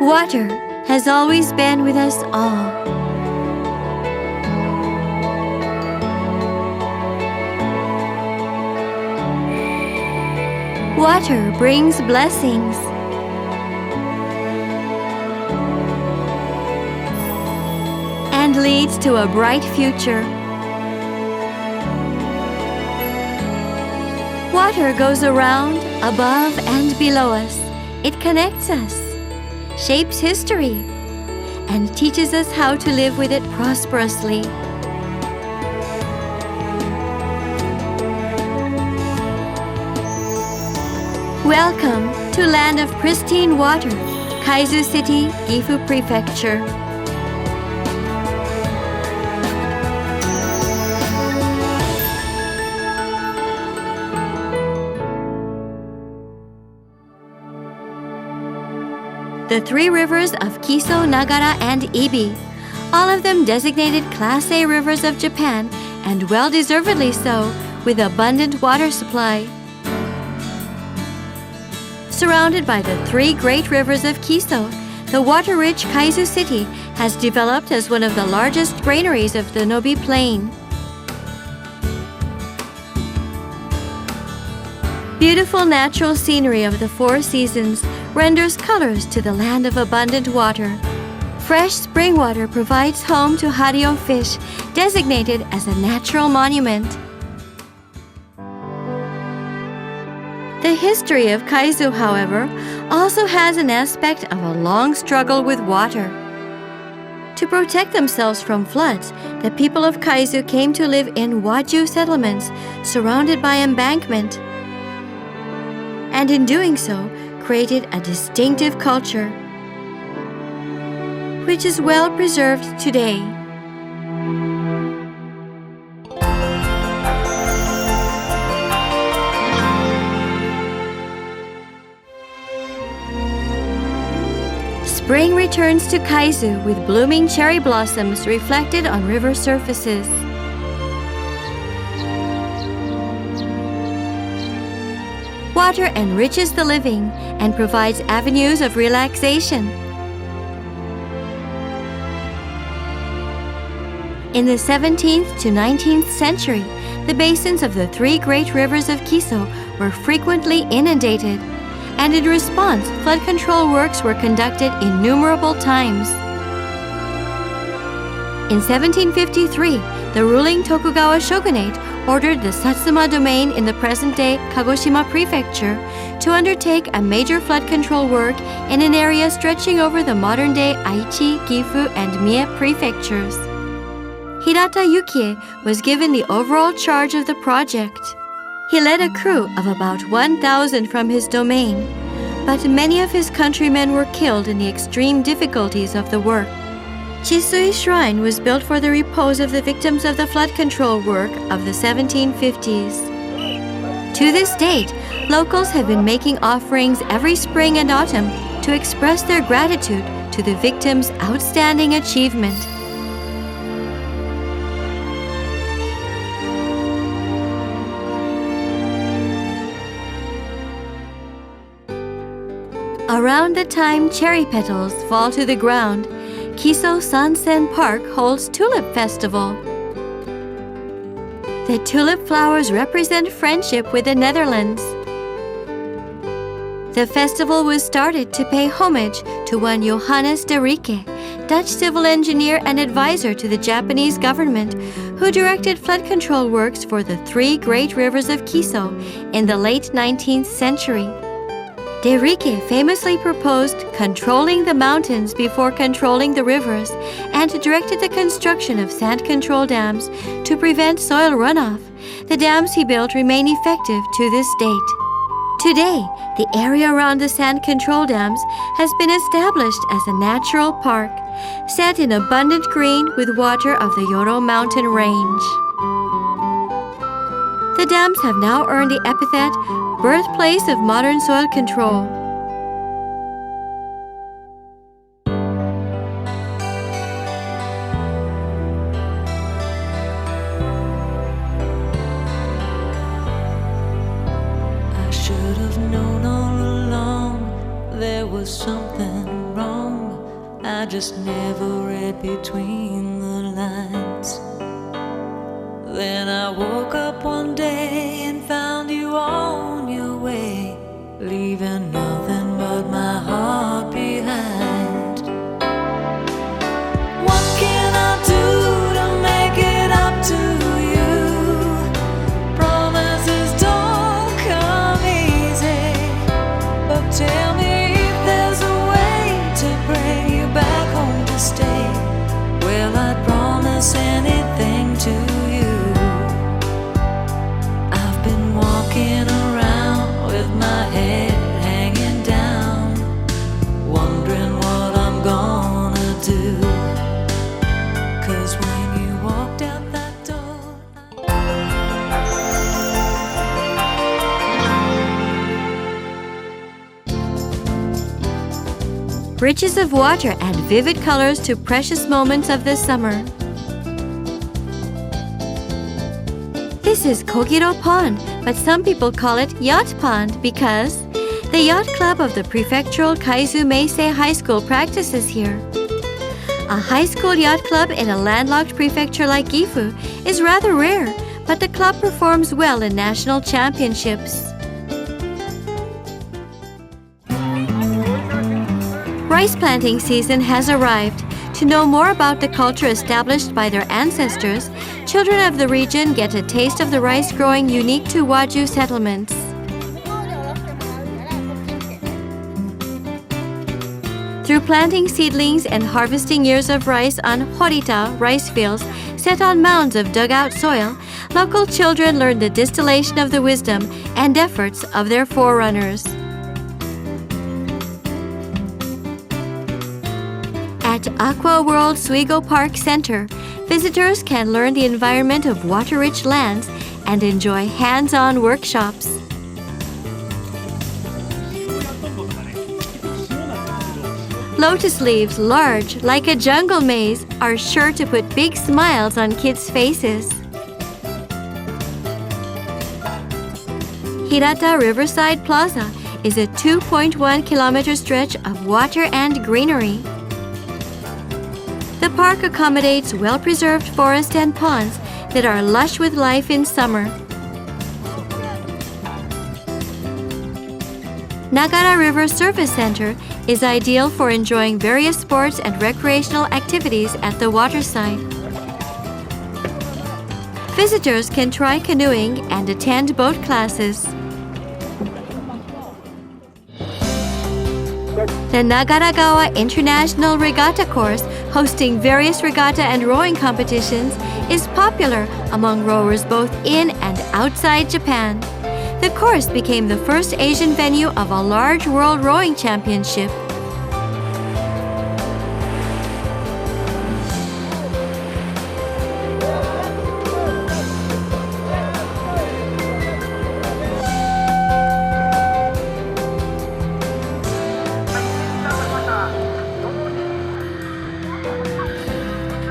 Water has always been with us all. Water brings blessings. And leads to a bright future. Water goes around, above, and below us. It connects us, shapes history, and teaches us how to live with it prosperously. Welcome to Land of Pristine Water, Kaizu City, Gifu Prefecture. The three rivers of Kiso, Nagara, and Ibi, all of them designated Class A rivers of Japan, and well-deservedly so, with abundant water supply. Surrounded by the three great rivers of Kiso, the water-rich Kaizu City has developed as one of the largest granaries of the Nobi Plain. Beautiful natural scenery of the four seasons renders colors to the land of abundant water. Fresh spring water provides home to hario fish, designated as a natural monument. The history of Kaizu, however, also has an aspect of a long struggle with water. To protect themselves from floods, the people of Kaizu came to live in waju settlements surrounded by embankment, and in doing so, created a distinctive culture, which is well preserved today. Spring returns to Kaizu with blooming cherry blossoms reflected on river surfaces. Water enriches the living and provides avenues of relaxation. In the 17th to 19th century, the basins of the three great rivers of Kiso were frequently inundated, and in response, flood control works were conducted innumerable times. In 1753, the ruling Tokugawa shogunate ordered the Satsuma domain in the present-day Kagoshima Prefecture to undertake a major flood control work in an area stretching over the modern-day Aichi, Gifu, and Mie prefectures. Hirata Yukie was given the overall charge of the project. He led a crew of about 1,000 from his domain, but many of his countrymen were killed in the extreme difficulties of the work. Chisui Shrine was built for the repose of the victims of the flood control work of the 1750s. To this date, locals have been making offerings every spring and autumn to express their gratitude to the victims' outstanding achievement. Around the time cherry petals fall to the ground, Kiso Sansen Park holds Tulip Festival. The tulip flowers represent friendship with the Netherlands. The festival was started to pay homage to one Johannes de Ricke, Dutch civil engineer and advisor to the Japanese government, who directed flood control works for the three great rivers of Kiso in the late 19th century. De Ricke famously proposed controlling the mountains before controlling the rivers and directed the construction of sand control dams to prevent soil runoff. The dams he built remain effective to this date. Today, the area around the sand control dams has been established as a natural park, set in abundant green with water of the Yoro mountain range. The dams have now earned the epithet birthplace of modern soil control. I should have known all along there was something wrong. I just never read between the lines. Then I woke up one day and found you on your way, leaving nothing but my heart behind. What can I do to make it up to you? Promises don't come easy, but tell me if there's a way to bring you back home to stay. Well, I'd promise anything to you. I've been walking around with my head hanging down, wondering what I'm gonna do. 'Cause when you walked out that door, Bridges of water add vivid colors to precious moments of the summer. This is Kogiro Pond, but some people call it Yacht Pond because the yacht club of the prefectural Kaizu Meisei High School practices here. A high school yacht club in a landlocked prefecture like Gifu is rather rare, but the club performs well in national championships. Rice planting season has arrived. To know more about the culture established by their ancestors, children of the region get a taste of the rice growing unique to Waju settlements. Through planting seedlings and harvesting ears of rice on horita rice fields set on mounds of dugout soil, local children learn the distillation of the wisdom and efforts of their forerunners. At Aqua World Suigo Park Center, visitors can learn the environment of water-rich lands and enjoy hands-on workshops. Lotus leaves, large like a jungle maze, are sure to put big smiles on kids' faces. Hirata Riverside Plaza is a 2.1-kilometer stretch of water and greenery. The park accommodates well-preserved forests and ponds that are lush with life in summer. Nagara River Service Center is ideal for enjoying various sports and recreational activities at the waterside. Visitors can try canoeing and attend boat classes. The Nagaragawa International Regatta Course, hosting various regatta and rowing competitions, is popular among rowers both in and outside Japan. The course became the first Asian venue of a large world rowing championship.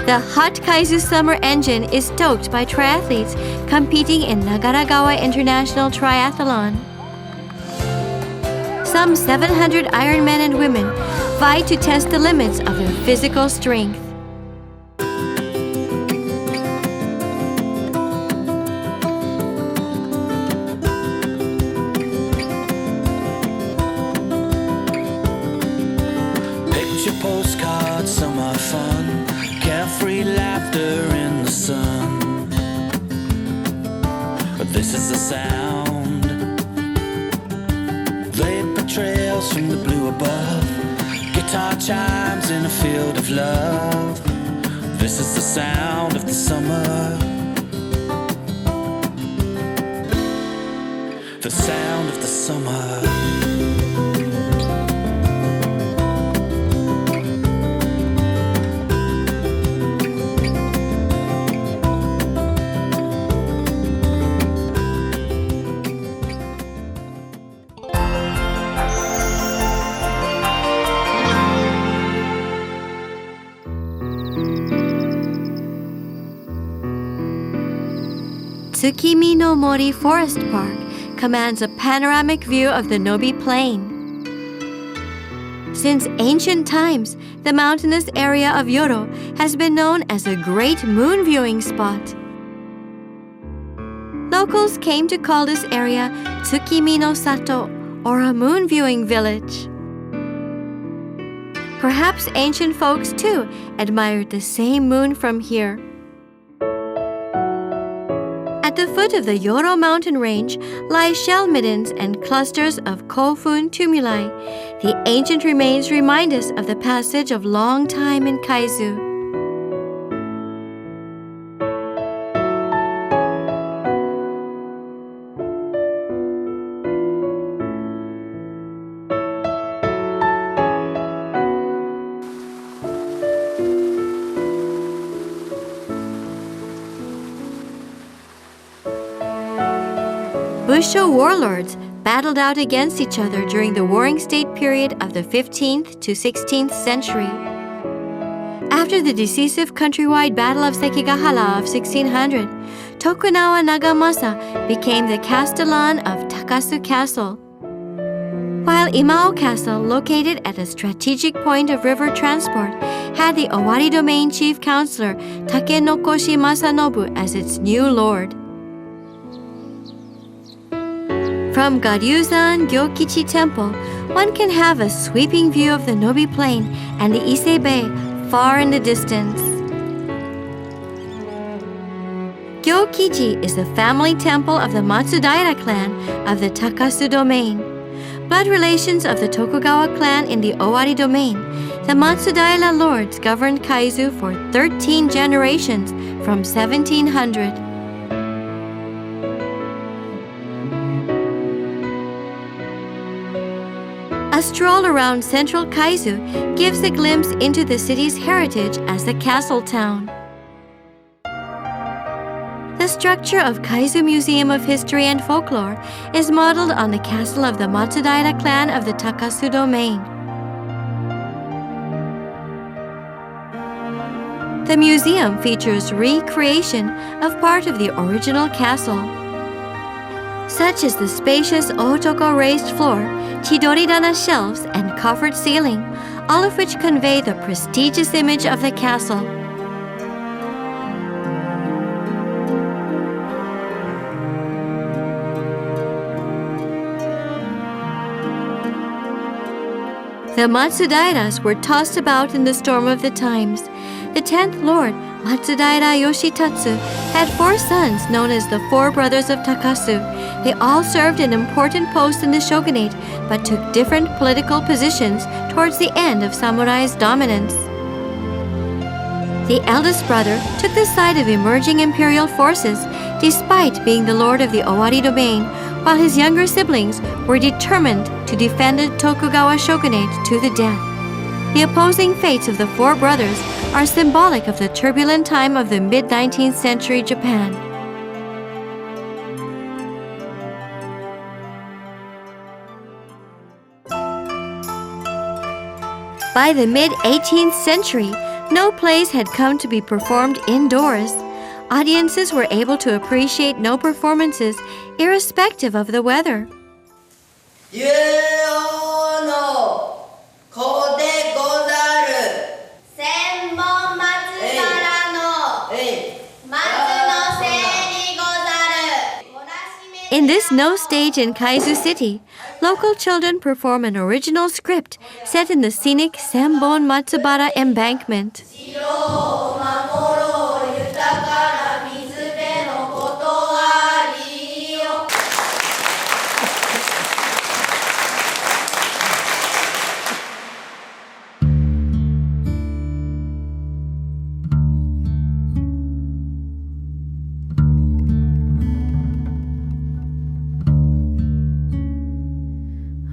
The hot Kaizu Summer Engine is stoked by triathletes competing in Nagaragawa International Triathlon. Some 700 Ironmen and women vie to test the limits of their physical strength. Picture postcard, summer fun, carefree laughter in the sun. This is the sound, vapor trails from the blue above, guitar chimes in a field of love. This is the sound of the summer, the sound of the summer. Tsukimi no Mori Forest Park commands a panoramic view of the Nobi Plain. Since ancient times, the mountainous area of Yoro has been known as a great moon viewing spot. Locals came to call this area Tsukimi no Sato, or a moon viewing village. Perhaps ancient folks too admired the same moon from here. At the foot of the Yoro mountain range lie shell middens and clusters of Kofun tumuli. The ancient remains remind us of the passage of long time in Kaizu. Busho warlords battled out against each other during the Warring State period of the 15th to 16th century. After the decisive countrywide Battle of Sekigahara of 1600, Tokugawa Nagamasa became the castellan of Takasu Castle. While Imao Castle, located at a strategic point of river transport, had the Owari domain chief counselor Takenokoshi Masanobu as its new lord. From Garyuzan Gyokichi Temple, one can have a sweeping view of the Nobi Plain and the Ise Bay far in the distance. Gyokichi is the family temple of the Matsudaira clan of the Takasu domain. Blood relations of the Tokugawa clan in the Owari domain, the Matsudaira lords governed Kaizu for 13 generations from 1700. A stroll around central Kaizu gives a glimpse into the city's heritage as a castle town. The structure of Kaizu Museum of History and Folklore is modeled on the castle of the Matsudaira clan of the Takasu domain. The museum features recreation of part of the original castle, such as the spacious Otoko raised floor, Chidoridana shelves, and coffered ceiling, all of which convey the prestigious image of the castle. The Matsudairas were tossed about in the storm of the times. The 10th Lord, Matsudaira Yoshitatsu, had 4 sons known as the 4 Brothers of Takasu. They all served an important post in the shogunate, but took different political positions towards the end of samurai's dominance. The eldest brother took the side of emerging imperial forces, despite being the lord of the Owari domain, while his younger siblings were determined to defend the Tokugawa shogunate to the death. The opposing fates of the 4 brothers are symbolic of the turbulent time of the mid-19th century Japan. By the mid-18th century, no plays had come to be performed indoors. Audiences were able to appreciate no performances irrespective of the weather. In this no stage in Kaizu City, local children perform an original script set in the scenic Senbon Matsubara embankment.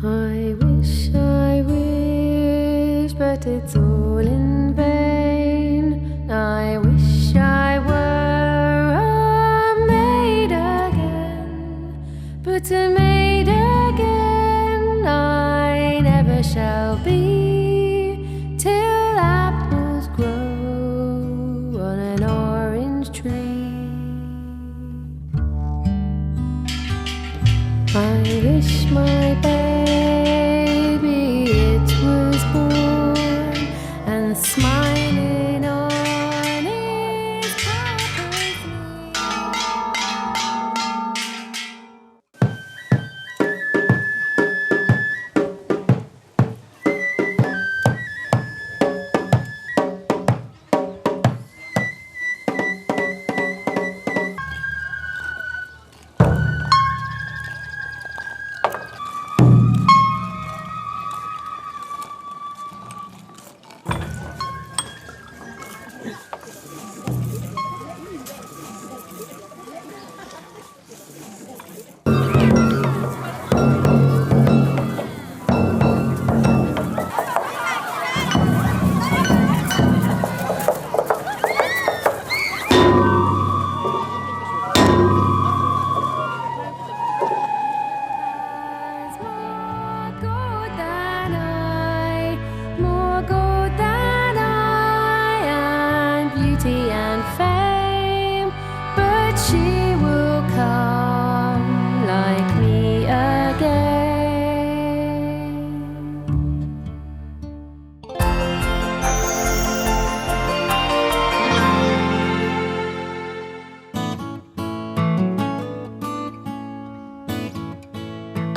I wish, but it's all in vain. I wish I were a maid again, but a maid again I never shall be, till apples grow on an orange tree. I wish my baby it was born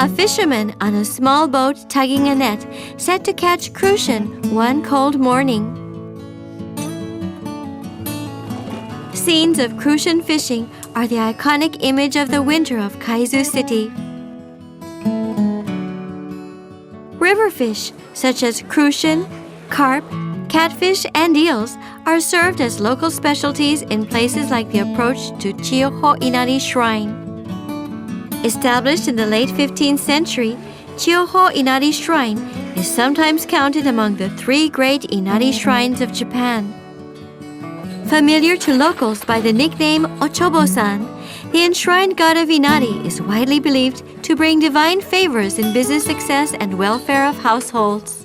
A fisherman on a small boat tugging a net set to catch crucian one cold morning. Scenes of crucian fishing are the iconic image of the winter of Kaizu City. River fish such as crucian, carp, catfish, and eels are served as local specialties in places like the approach to Chiyoho Inari Shrine. Established in the late 15th century, Chiyoho Inari Shrine is sometimes counted among the 3 great Inari shrines of Japan. Familiar to locals by the nickname Ochobo-san, the enshrined god of Inari is widely believed to bring divine favors in business success and welfare of households.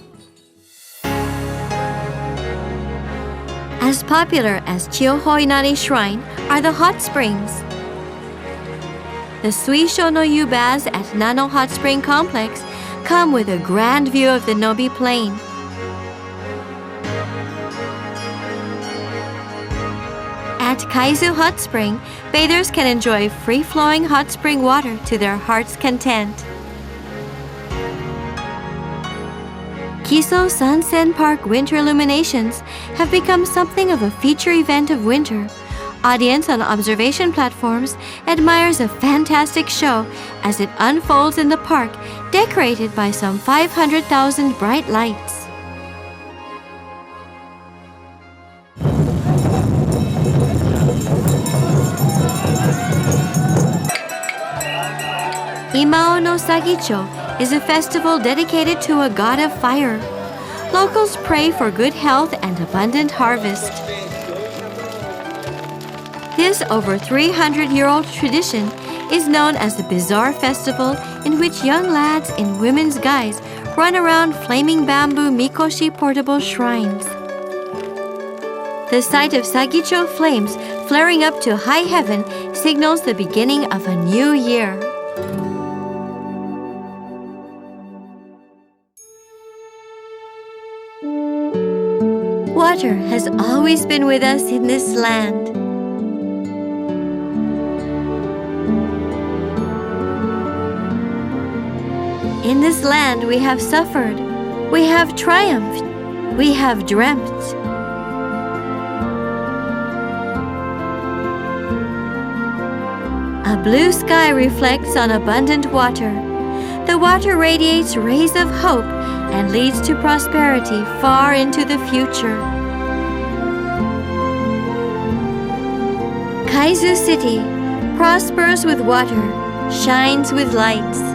As popular as Chiyoho Inari Shrine are the hot springs. The Suisho no Yu baths at Nano Hot Spring Complex come with a grand view of the Nobi Plain. At Kaizu Hot Spring, bathers can enjoy free-flowing hot spring water to their heart's content. Kiso Sansen Park winter illuminations have become something of a feature event of winter. Audience on observation platforms admires a fantastic show as it unfolds in the park, decorated by some 500,000 bright lights. Imao no Sagicho is a festival dedicated to a god of fire. Locals pray for good health and abundant harvest. This over 300-year-old tradition is known as the Bizarre Festival, in which young lads in women's guise run around flaming bamboo mikoshi portable shrines. The sight of Sagicho flames flaring up to high heaven signals the beginning of a new year. Water has always been with us in this land. In this land we have suffered, we have triumphed, we have dreamt. A blue sky reflects on abundant water. The water radiates rays of hope and leads to prosperity far into the future. Kaizu City prospers with water, shines with lights.